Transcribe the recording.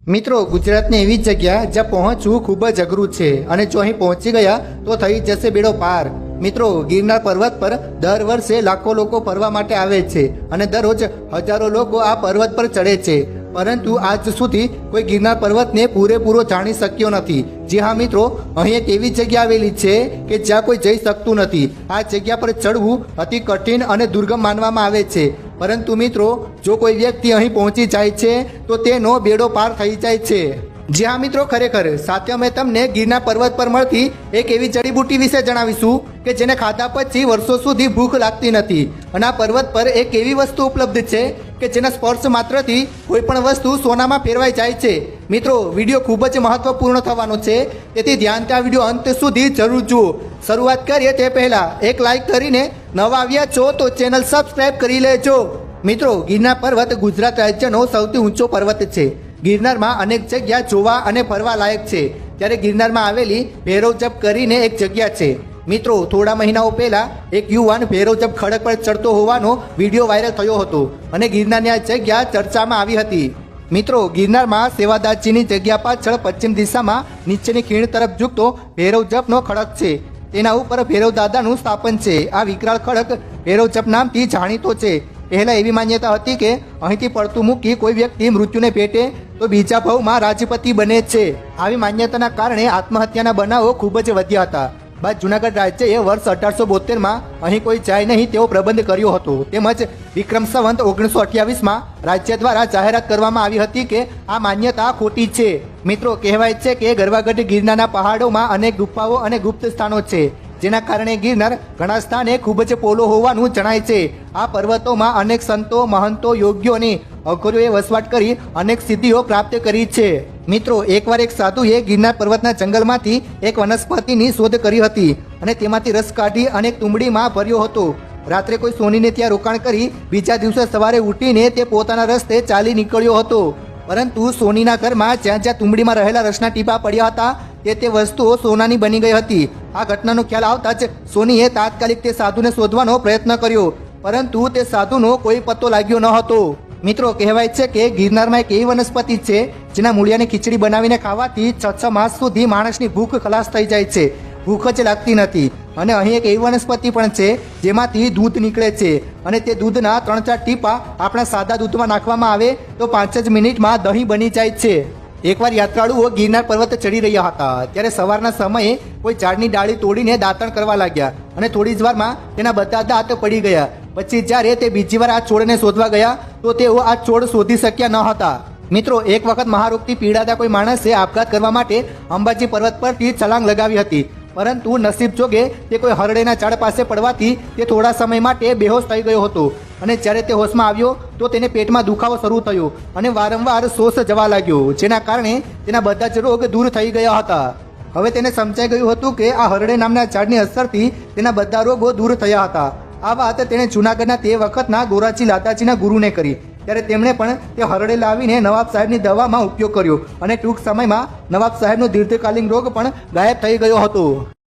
મિત્રો, ગુજરાતની એવી જગ્યા જ્યાં પહોંચવું ખૂબ જ અઘરું છે અને જો અહીં પહોંચી ગયા તો થઈ જશે બેડો પાર। મિત્રો, ગિરનાર પર્વત પર દર વર્ષે લાખો લોકો ફરવા માટે આવે છે અને દરરોજ હજારો લોકો આ પર્વત પર ચડે છે, પરંતુ આજ સુધી કોઈ ગિરનાર પર્વતને પૂરેપૂરો જાણી શક્યો નથી। જી હા મિત્રો, અહીં એક એવી જગ્યા આવેલી છે કે જ્યાં કોઈ જઈ શકતું નથી। આ જગ્યા પર ચડવું અતિ કઠિન અને દુર્ગમ માનવામાં આવે છે, પરંતુ મિત્રો જો કોઈ વ્યક્તિ અહીં પહોંચી જાય છે તો તેનો બેડો પાર થઈ જાય છે। જી હા મિત્રો, ખરેખર સાથે અમે તમને ગિરનાર પર્વત પર મળતી એક એવી જડીબુટ્ટી વિશે જણાવીશું કે જેને ખાધા પછી વર્ષો સુધી ભૂખ લાગતી નથી। અને આ પર્વત પર એક એવી વસ્તુ ઉપલબ્ધ છે કે જેના સ્પર્શ માત્રથી કોઈ પણ વસ્તુ સોનામાં ફેરવાઈ જાય છે। મિત્રો, વિડીયો ખૂબ જ મહત્વપૂર્ણ થવાનો છે, તેથી ધ્યાનથી આ વિડીયો અંત સુધી જરૂર જુઓ। શરૂઆત કરીએ તે પહેલા એક લાઈક કરીને નવા આવ્યા છો તો ચેનલ સબસ્ક્રાઇબ કરી લેજો। મિત્રો, ગિરનાર પર્વત ગુજરાત રાજ્યનો સૌથી ઊંચો પર્વત છે। ગિરનારમાં અનેક જગ્યા જોવા અને ફરવા લાયક છે, ત્યારે ગિરનારમાં આવેલી ભૈરવજપ કરીને એક જગ્યા છે। મિત્રો, થોડા મહિનાઓ પહેલા એક યુવાન ભૈરવજપ ખડક પર ચડતો હોવાનો વિડીયો વાયરલ થયો હતો અને ગિરનારની આ જગ્યા ચર્ચામાં આવી હતી। મિત્રો, ગિરનારમાં સેવાદાસજીની જગ્યા પાછળ પશ્ચિમ દિશામાં નીચેની ખીણ તરફ ઝૂકતો ભૈરવજપનો ખડક છે, તેના ઉપર ભૈરવ દાદાનું સ્થાપન છે। આ વિકરાળ ખડક ભૈરવજપ નામથી જાણીતો છે। પહેલા એવી માન્યતા હતી કે અહીંથી પડતું મૂકી કોઈ વ્યક્તિ મૃત્યુને ભેટે તો બીજા ભાવમાં રાજપતિ બને છે। આવી માન્યતાના કારણે આત્મહત્યાના બનાવો ખૂબ જ વધ્યા હતા। બાદ જુનાગઢ રાજ્યએ વર્ષ 1872માં અહીં કોઈ જાય નહીં તેવો પ્રબંધ કર્યો હતો, તેમજ વિક્રમ સંવત 1928માં રાજ્ય દ્વારા જાહેરાત કરવામાં આવી હતી કે આ માન્યતા ખોટી છે। મિત્રો, કહેવાય છે કે ગરવાગઢ ગિરનારના પહાડોમાં અનેક ગુફાઓ અને ગુપ્ત સ્થાનો છે, જેના કારણે ગિરનાર ઘણા સ્થાને ખૂબ જ પોલો હોવાનું જણાય છે। આ પર્વતોમાં અનેક સંતો, મહંતો, યોગ્યોની અઘોરીઓએ વસવાટ કરી અનેક સિદ્ધિઓ પ્રાપ્ત કરી છે। મિત્રો, એકવાર એક સાધુએ ગિરનાર પર્વતના જંગલમાંથી એક વનસ્પતિની શોધ કરી હતી અને તેમાંથી રસ કાઢી અનેક તુંબડીમાં ભર્યો હતો। રાત્રે કોઈ સોનીને ત્યાં રોકાણ કરી બીજા દિવસે સવારે ઉઠીને તે પોતાના રસ્તે ચાલી નીકળ્યો હતો, પરંતુ સોનીના ઘરમાં જ્યાં જ્યાં તુંબડીમાં રહેલા રસના ટીપા પડ્યા હતા તે વસ્તુઓ સોનાની બની ગઈ હતી। આ ઘટનાનો ખ્યાલ આવતા જ સોનીએ તાત્કાલિક તે સાધુને શોધવાનો પ્રયત્ન કર્યો, પરંતુ તે સાધુનો કોઈ પત્તો લાગ્યો ન હતો। મિત્રો, કહેવાય છે કે ગિરનારમાં એક એવી વનસ્પતિ છે જેના મૂળિયાની ખીચડી બનાવીને ખાવાથી 6 માસ સુધી માણસની ભૂખ ખલાસ થઈ જાય છે, ભૂખ જ લાગતી નથી। અને અહીં એક એવી વનસ્પતિ પણ છે જેમાંથી દૂધ નીકળે છે અને તે દૂધના 3-4 ટીપા આપણા સાદા દૂધમાં નાખવામાં આવે તો 5 જ મિનિટમાં દહીં બની જાય છે। એકવાર યાત્રાળુઓ ગિરનાર પર્વત ચડી રહ્યા હતા ત્યારે સવારના સમયે કોઈ ઝાડની ડાળી તોડીને દાંતણ કરવા લાગ્યા અને થોડી જ વારમાં તેના બધા દાંત પડી ગયા। પછી જ્યારે તે બીજી વાર આ છોડને શોધવા ગયા તો તેઓ આ છોડ શોધી શક્યા ન હતા। મિત્રો, એક વખત મહારોગથી પીડાતા કોઈ માણસે આપઘાત કરવા માટે અંબાજી પર્વત પરથી છલાંગ લગાવી હતી, પરંતુ નસીબ જોગે તે કોઈ હરડેના ઝાડ પાસે પડવાથી તે થોડા સમય માટે બેહોશ થઈ ગયો હતો અને જ્યારે તે હોશમાં આવ્યો તો તેને પેટમાં દુખાવો શરૂ થયો અને વારંવાર શ્વાસ જવા લાગ્યો, જેના કારણે તેના બધા જ રોગ દૂર થઈ ગયા હતા। હવે તેને સમજાઈ ગયું હતું કે આ હરડે નામના ઝાડની અસરથી તેના બધા રોગો દૂર થયા હતા। આ વાત તેણે જૂનાગઢના તે વખતના ગોરાજી લાદાજીના ગુરુને કરી, ત્યારે તેમણે પણ તે હરડે લાવીને નવાબ સાહેબની દવામાં ઉપયોગ કર્યો અને ટૂંક સમયમાં નવાબ સાહેબનો દીર્ઘકાલીન રોગ પણ ગાયબ થઈ ગયો હતો।